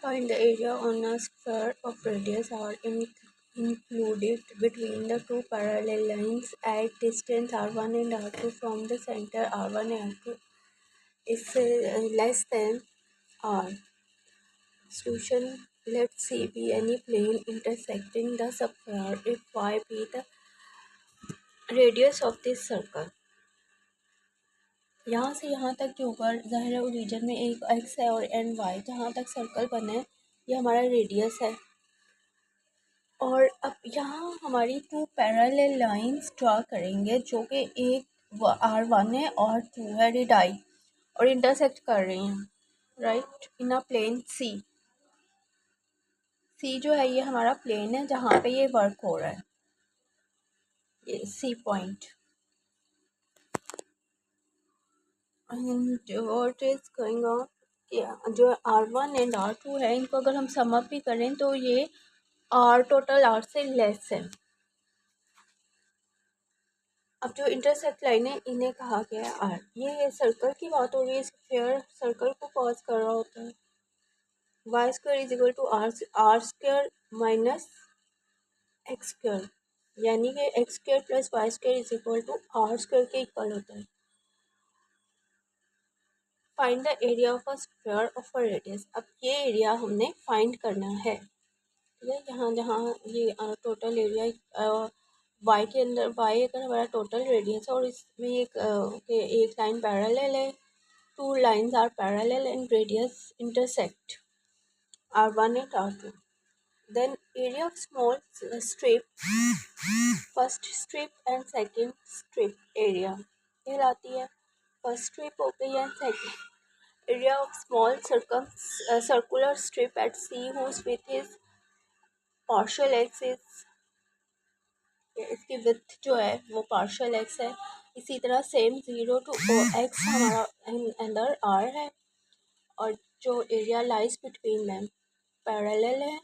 Find the area on a sphere of radius r included between the two parallel lines at distance r1 and r2 from the center r1 and r2 is less than r. Solution: let C be any plane intersecting the subsphere if y be the radius of this circle. यहाँ से यहाँ तक के ऊपर ज़ाहिर है origin में एक एक्स है और एंड वाई, जहाँ तक सर्कल बना है ये हमारा रेडियस है। और अब यहाँ हमारी टू पैरेलल लाइंस ड्रा करेंगे जो कि एक R1 है और 2 है रेडाई और इंटरसेक्ट कर रही हैं राइट इन अ प्लेन सी। सी जो है ये हमारा प्लेन है जहाँ पे ये वर्क हो रहा है, ये C point. What is going on, जो R1 एंड R2 है इनको अगर हम सम अप भी करें तो ये R टोटल R से लेस है। अब जो इंटरसेक्ट लाइन है इन्हें कहा गया है आर। ये सर्कल की बात हो रही है, स्फीयर सर्कल को कॉज कर रहा होता है। Y square is equal to are square minus X square, यानी कि X square plus Y square is equal to are square के इक्वल होता है। Find the area of a sphere of a radius. अब ये एरिया हमने फाइंड करना है, ठीक है। यहाँ जहाँ ये टोटल एरिया वाई के अंदर, वाई अगर हमारा टोटल रेडियस है और इसमें एक लाइन पैरेलल है, two lines are parallel and radius intersect R1 and R2, then area of small strip, first strip and second strip area कहलाती है। फर्स्ट स्ट्रिप हो गई and second area of small circular strip at C whose width is partial x is, इसकी width जो है वो partial x है। इसी तरह सेम 0 to x हमारा अंदर r है और जो area lies between ma'am parallel है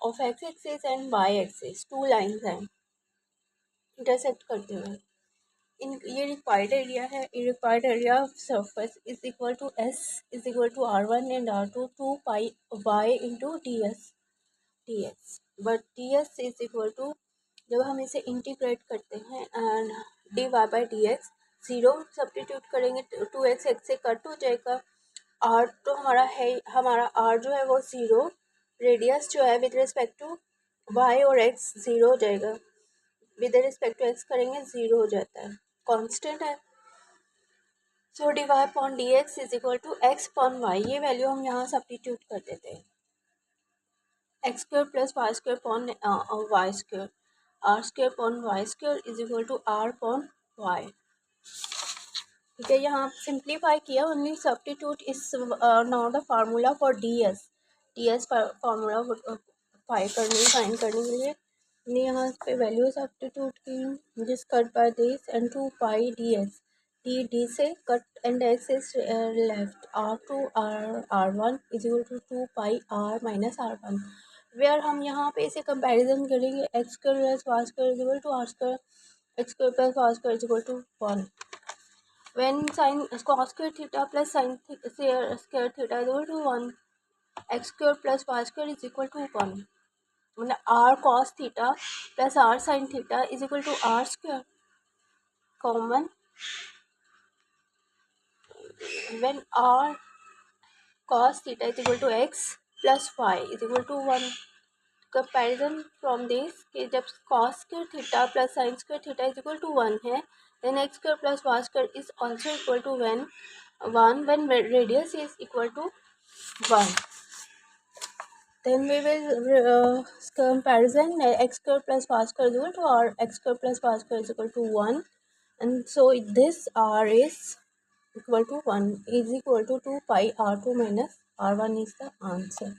of x axis and y axis, two lines हैं इंटरसेक्ट करते हुए। इन ये रिक्वायर्ड एरिया है। Required area of surface is equal to s is equal to R1 and R2 2 pi y into d s, but d s is equal to, जब हम इसे integrate करते हैं and d y by d x, zero substitute करेंगे, 2x x से cut हो जाएगा। Are तो हमारा है, हमारा आर जो है वो ज़ीरो, रेडियस जो है विद रिस्पेक्ट टू वाई और एक्स ज़ीरो हो जाएगा, विद रिस्पेक्ट टू एक्स करेंगे ज़ीरो हो जाता है, कांस्टेंट है। So d y upon d x is equal to x upon y, ये वैल्यू हम यहाँ सब्सटीट्यूट कर देते हैं। X square plus Y square upon y square, r square upon y square is equal to r upon y, ठीक है। यहाँ simplify किया, only substitute is now the formula for D S formula find करने के लिए हमने यहाँ पे वैल्यू सब्सटीट्यूट की, जिस cut by this and 2 pi d s, d से cut and x is left, r two r one is equal to 2 pi r minus R1, where हम यहाँ पे इसे कंपैरिजन करेंगे, x square plus Y square is equal to are square, x square plus Y square is equal to 1, when sin cos square theta plus sin square theta is equal to 1, x square plus y square is equal to 1, मतलब r cos theta plus r sin theta is equal to r square, common when r cos theta is equal to x plus y is equal to 1, comparison from this कि जब cos square theta plus sin square theta is equal to 1 है, then x square plus y square is also equal to 1 when radius is equal to 1, then we will comparison x square plus y square is equal to r, x square plus y square is equal to 1, and so this r is equal to 1 is equal to 2 pi r2 minus r1 is the answer.